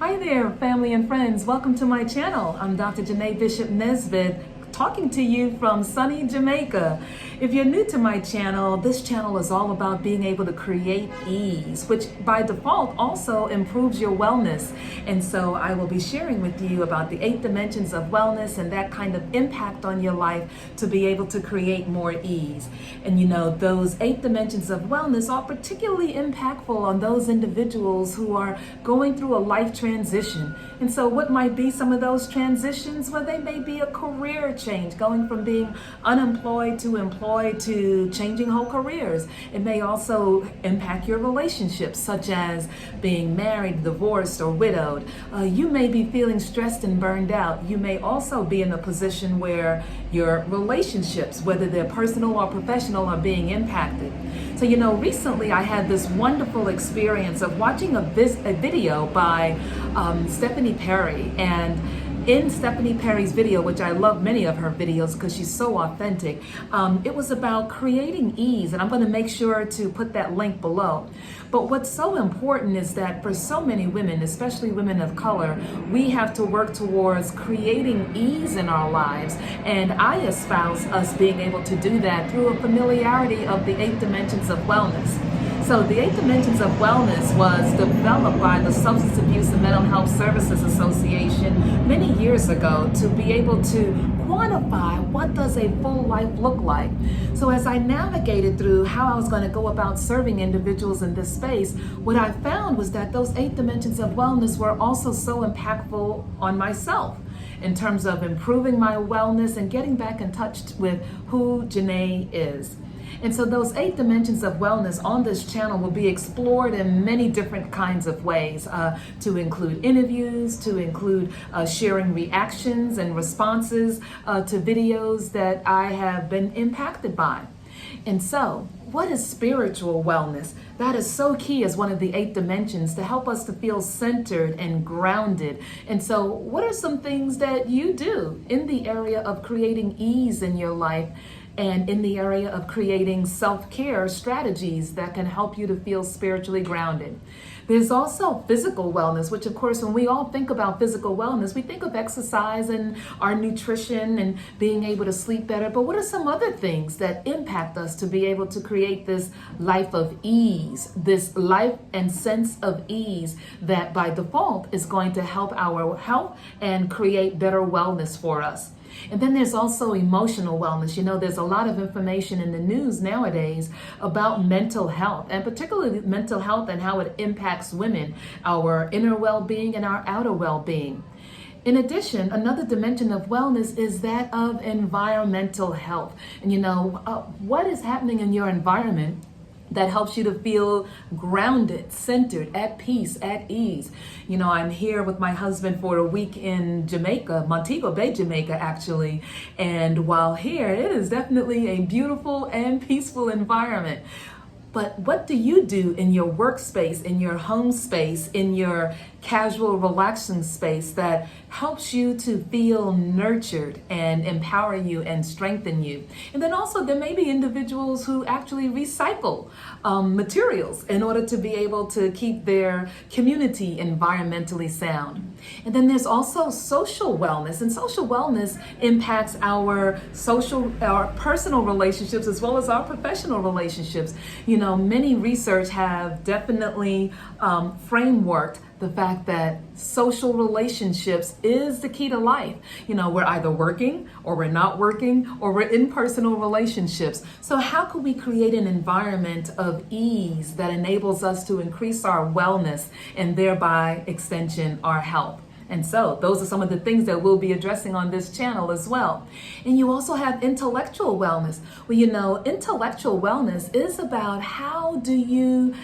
Hi there, family and friends. Welcome to my channel. I'm Dr. Janae Bishop-Nesbit, talking to you from sunny Jamaica. If you're new to my channel, this channel is all about being able to create ease, which by default also improves your wellness. And so I will be sharing with you about the 8 dimensions of wellness and that kind of impact on your life to be able to create more ease. And you know, those 8 dimensions of wellness are particularly impactful on those individuals who are going through a life transition. And so what might be some of those transitions? Well, they may be a career change, going from being unemployed to employed to changing whole careers. It may also impact your relationships, such as being married, divorced, or widowed. You may be feeling stressed and burned out. You may also be in a position where your relationships, whether they're personal or professional, are being impacted. So, you know, recently I had this wonderful experience of watching a video by Stephanie Perry. And in Stephanie Perry's video, which I love many of her videos because she's so authentic, it was about creating ease, and I'm going to make sure to put that link below. But what's so important is that for so many women, especially women of color, we have to work towards creating ease in our lives, and I espouse us being able to do that through a familiarity of the 8 dimensions of wellness. So the 8 dimensions of wellness was developed by the Substance Abuse and Mental Health Services Association many years ago to be able to quantify what does a full life look like. So as I navigated through how I was going to go about serving individuals in this space, what I found was that those 8 dimensions of wellness were also so impactful on myself in terms of improving my wellness and getting back in touch with who Janae is. And so those 8 dimensions of wellness on this channel will be explored in many different kinds of ways, to include interviews, to include sharing reactions and responses to videos that I have been impacted by. And so, what is spiritual wellness? That is so key as one of the 8 dimensions to help us to feel centered and grounded. And so, what are some things that you do in the area of creating ease in your life and in the area of creating self-care strategies that can help you to feel spiritually grounded? There's also physical wellness, which of course, when we all think about physical wellness, we think of exercise and our nutrition and being able to sleep better. But what are some other things that impact us to be able to create this life of ease, this life and sense of ease that by default is going to help our health and create better wellness for us? And then there's also emotional wellness. You know, there's a lot of information in the news nowadays about mental health, and particularly mental health and how it impacts women, our inner well-being and our outer well-being. In addition, another dimension of wellness is that of environmental health. And you know, what is happening in your environment that helps you to feel grounded, centered, at peace, at ease? You know, I'm here with my husband for a week in Jamaica, Montego Bay, Jamaica, actually. And while here, it is definitely a beautiful and peaceful environment. But what do you do in your workspace, in your home space, in your casual, relaxing space that helps you to feel nurtured and empower you and strengthen you? And then also there may be individuals who actually recycle materials in order to be able to keep their community environmentally sound. And then there's also social wellness, and social wellness impacts our personal relationships as well as our professional relationships. You know, many research have definitely frameworked the fact that social relationships is the key to life. You know, we're either working or we're not working or we're in personal relationships. So how can we create an environment of ease that enables us to increase our wellness and thereby extension our health? And so those are some of the things that we'll be addressing on this channel as well. And you also have intellectual wellness. Well, you know, intellectual wellness is about how do you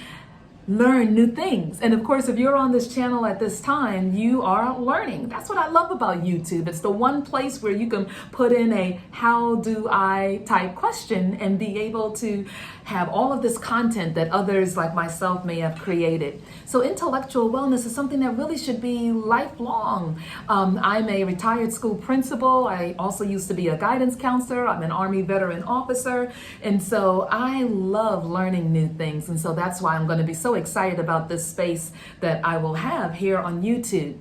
learn new things. And of course, if you're on this channel at this time, you are learning. That's what I love about YouTube. It's the one place where you can put in a how do I type question and be able to have all of this content that others like myself may have created. So intellectual wellness is something that really should be lifelong. I'm a retired school principal. I also used to be a guidance counselor. I'm an Army veteran officer. And so I love learning new things. And so that's why I'm going to be so excited about this space that I will have here on YouTube.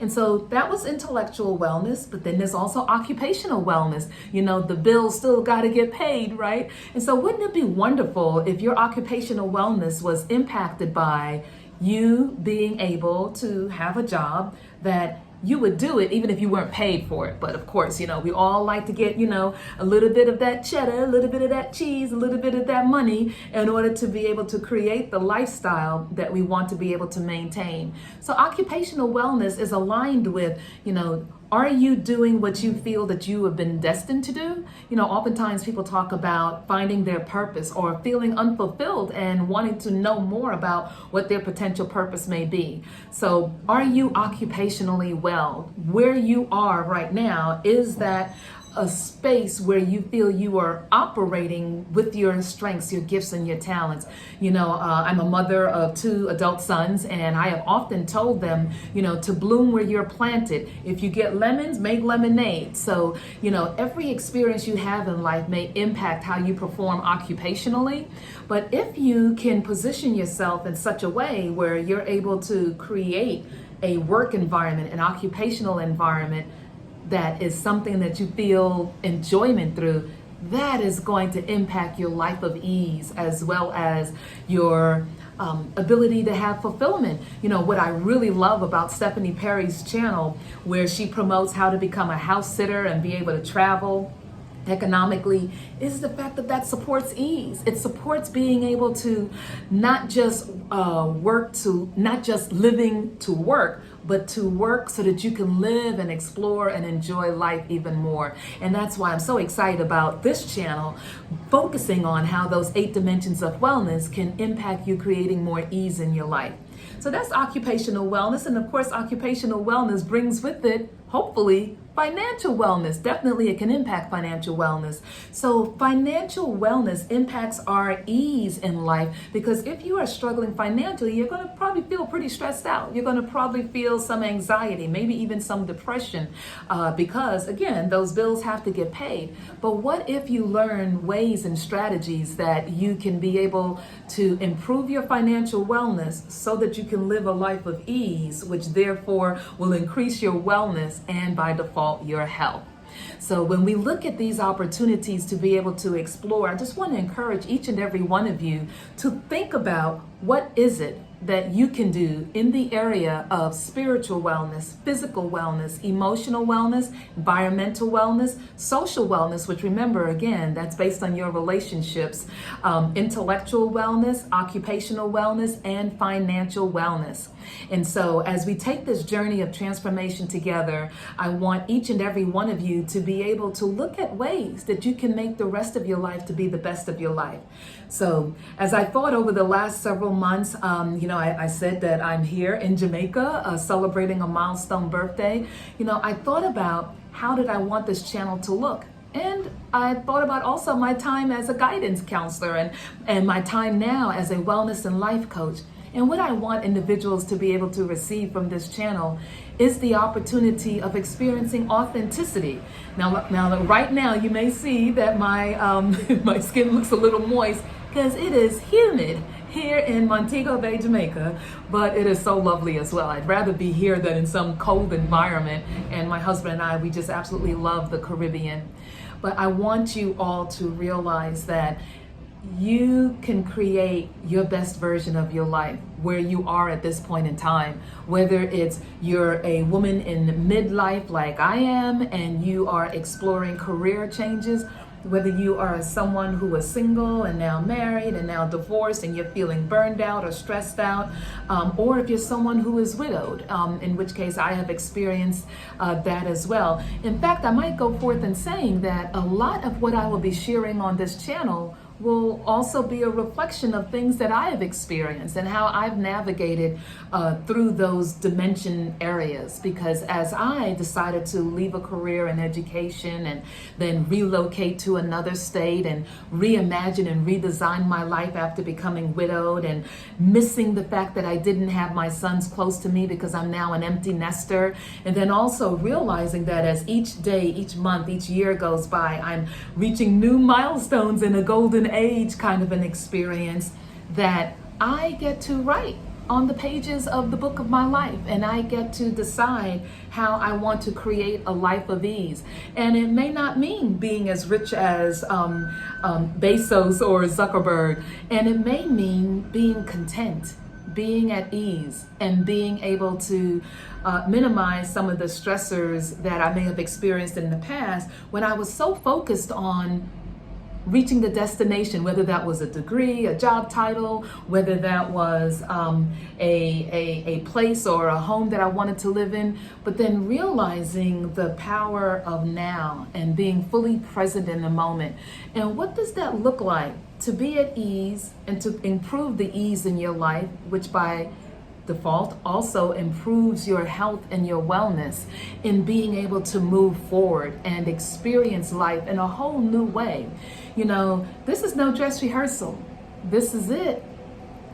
And so that was intellectual wellness, but then there's also occupational wellness. You know, the bills still got to get paid, right? And so wouldn't it be wonderful if your occupational wellness was impacted by you being able to have a job that you would do it even if you weren't paid for it. But of course, you know, we all like to get, you know, a little bit of that cheddar, a little bit of that cheese, a little bit of that money in order to be able to create the lifestyle that we want to be able to maintain. So occupational wellness is aligned with, you know, are you doing what you feel that you have been destined to do? You know, oftentimes people talk about finding their purpose or feeling unfulfilled and wanting to know more about what their potential purpose may be. So are you occupationally well? Where you are right now, is that a space where you feel you are operating with your strengths, your gifts, and your talents? You know, I'm a mother of 2 adult sons, and I have often told them, you know, to bloom where you're planted. If you get lemons, make lemonade. So, you know, every experience you have in life may impact how you perform occupationally. But if you can position yourself in such a way where you're able to create a work environment, an occupational environment that is something that you feel enjoyment through, that is going to impact your life of ease as well as your ability to have fulfillment. You know, what I really love about Stephanie Perry's channel, where she promotes how to become a house sitter and be able to travel economically, is the fact that that supports ease. It supports being able to not just not just living to work, but to work so that you can live and explore and enjoy life even more. And that's why I'm so excited about this channel, focusing on how those 8 dimensions of wellness can impact you, creating more ease in your life. So that's occupational wellness. And of course, occupational wellness brings with it, hopefully, financial wellness. Definitely it can impact financial wellness. So financial wellness impacts our ease in life, because if you are struggling financially, you're going to probably feel pretty stressed out. You're going to probably feel some anxiety, maybe even some depression, because again, those bills have to get paid. But what if you learn ways and strategies that you can be able to improve your financial wellness so that you can live a life of ease, which therefore will increase your wellness and by default your health. So when we look at these opportunities to be able to explore, I just want to encourage each and every one of you to think about, what is it that you can do in the area of spiritual wellness, physical wellness, emotional wellness, environmental wellness, social wellness, which, remember, again, that's based on your relationships, intellectual wellness, occupational wellness, and financial wellness. And so as we take this journey of transformation together, I want each and every one of you to be able to look at ways that you can make the rest of your life to be the best of your life. So as I thought over the last several months, I said that I'm here in Jamaica celebrating a milestone birthday. I thought about, how did I want this channel to look? And I thought about also my time as a guidance counselor and my time now as a wellness and life coach. And what I want individuals to be able to receive from this channel is the opportunity of experiencing authenticity. Now, right now, you may see that my my skin looks a little moist because it is humid here in Montego Bay, Jamaica, but it is so lovely as well. I'd rather be here than in some cold environment. And my husband and I, we just absolutely love the Caribbean. But I want you all to realize that you can create your best version of your life where you are at this point in time. Whether it's you're a woman in midlife like I am and you are exploring career changes, whether you are someone who is single and now married and now divorced and you're feeling burned out or stressed out, or if you're someone who is widowed, in which case I have experienced that as well. In fact, I might go forth in saying that a lot of what I will be sharing on this channel will also be a reflection of things that I have experienced and how I've navigated through those dimension areas. Because as I decided to leave a career in education and then relocate to another state and reimagine and redesign my life after becoming widowed and missing the fact that I didn't have my sons close to me because I'm now an empty nester, and then also realizing that as each day, each month, each year goes by, I'm reaching new milestones in a golden age kind of an experience, that I get to write on the pages of the book of my life, and I get to decide how I want to create a life of ease. And it may not mean being as rich as Bezos or Zuckerberg, and it may mean being content, being at ease, and being able to minimize some of the stressors that I may have experienced in the past when I was so focused on reaching the destination, whether that was a degree, a job title, whether that was a place or a home that I wanted to live in, but then realizing the power of now and being fully present in the moment. And what does that look like? To be at ease and to improve the ease in your life, which by default also improves your health and your wellness, in being able to move forward and experience life in a whole new way. You know, this is no dress rehearsal. This is it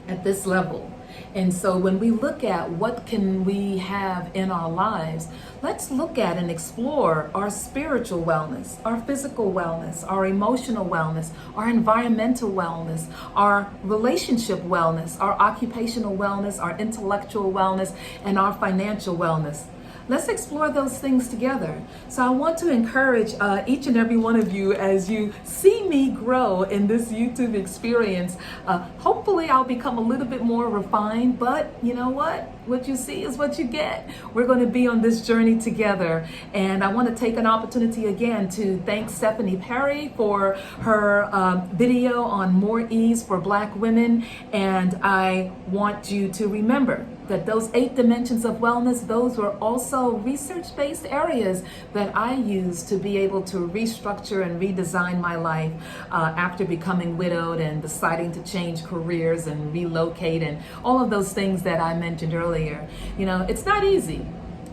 at this level. And so when we look at what can we have in our lives, let's look at and explore our spiritual wellness, our physical wellness, our emotional wellness, our environmental wellness, our relationship wellness, our occupational wellness, our intellectual wellness, and our financial wellness. Let's explore those things together. So I want to encourage each and every one of you, as you see me grow in this YouTube experience. Hopefully I'll become a little bit more refined, but you know what? What you see is what you get. We're going to be on this journey together. And I want to take an opportunity again to thank Stephanie Perry for her video on more ease for Black women. And I want you to remember that those 8 dimensions of wellness, those were also research-based areas that I used to be able to restructure and redesign my life after becoming widowed and deciding to change careers and relocate and all of those things that I mentioned earlier. You know, it's not easy.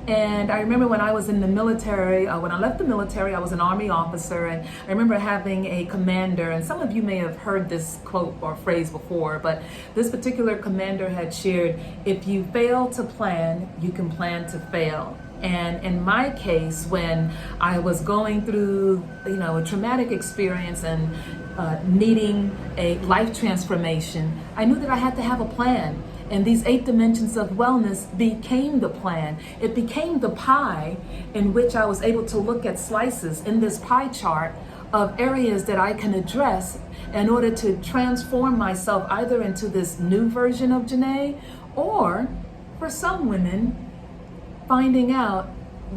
And I remember when I was in the military, when I left the military, I was an Army officer, and I remember having a commander, and some of you may have heard this quote or phrase before, but this particular commander had shared, if you fail to plan, you can plan to fail. And in my case, when I was going through, a traumatic experience and needing a life transformation, I knew that I had to have a plan. And these 8 dimensions of wellness became the plan. It became the pie in which I was able to look at slices in this pie chart of areas that I can address in order to transform myself either into this new version of Janae, or for some women, finding out,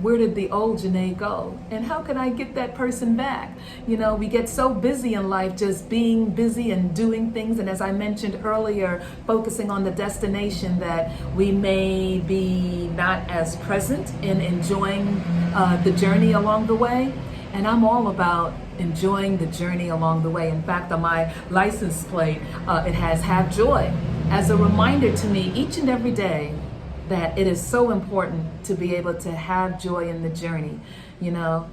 where did the old Janae go? And how can I get that person back? We get so busy in life just being busy and doing things. And as I mentioned earlier, focusing on the destination, that we may be not as present in enjoying the journey along the way. And I'm all about enjoying the journey along the way. In fact, on my license plate, it has "Have Joy," as a reminder to me each and every day that it is so important to be able to have joy in the journey.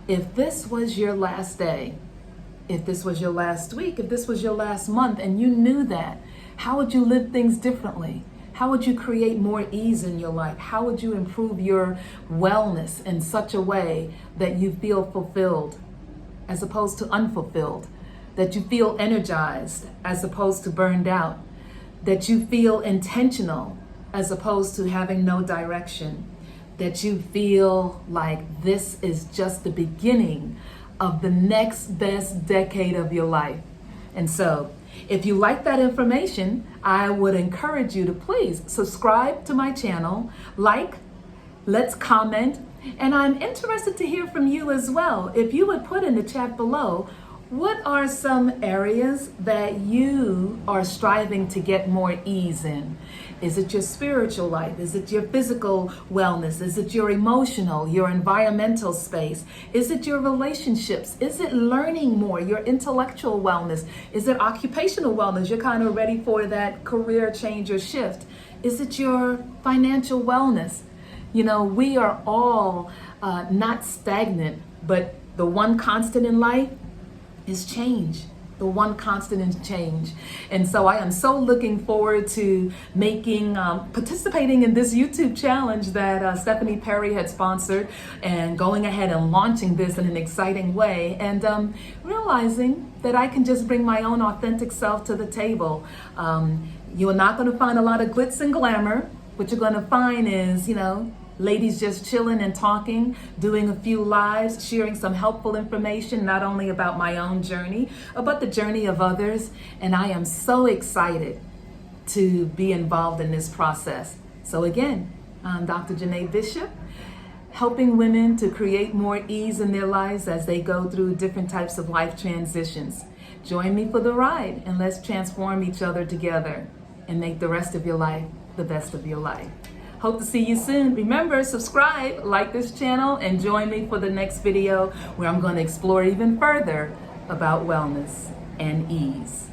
If this was your last day, if this was your last week, if this was your last month, and you knew that, how would you live things differently? How would you create more ease in your life? How would you improve your wellness in such a way that you feel fulfilled as opposed to unfulfilled? That you feel energized as opposed to burned out? That you feel intentional as opposed to having no direction? That you feel like this is just the beginning of the next best decade of your life? And so, if you like that information, I would encourage you to please subscribe to my channel, let's comment, and I'm interested to hear from you as well. If you would put in the chat below, What are some areas that you are striving to get more ease in? Is it your spiritual life? Is it your physical wellness? Is it your emotional, your environmental space? Is it your relationships? Is it learning more, your intellectual wellness? Is it occupational wellness? You're kind of ready for that career change or shift. Is it your financial wellness? You know, we are all not stagnant, but the one constant in life is change. The one constant is change. And so I am so looking forward to participating in this YouTube challenge that Stephanie Perry had sponsored, and going ahead and launching this in an exciting way, and realizing that I can just bring my own authentic self to the table. You're not going to find a lot of glitz and glamour. What you're going to find is, ladies just chilling and talking, doing a few lives, sharing some helpful information, not only about my own journey, but the journey of others. And I am so excited to be involved in this process. So again, I'm Dr. Janae Bishop, helping women to create more ease in their lives as they go through different types of life transitions. Join me for the ride, and let's transform each other together and make the rest of your life the best of your life. Hope to see you soon. Remember, subscribe, like this channel, and join me for the next video where I'm going to explore even further about wellness and ease.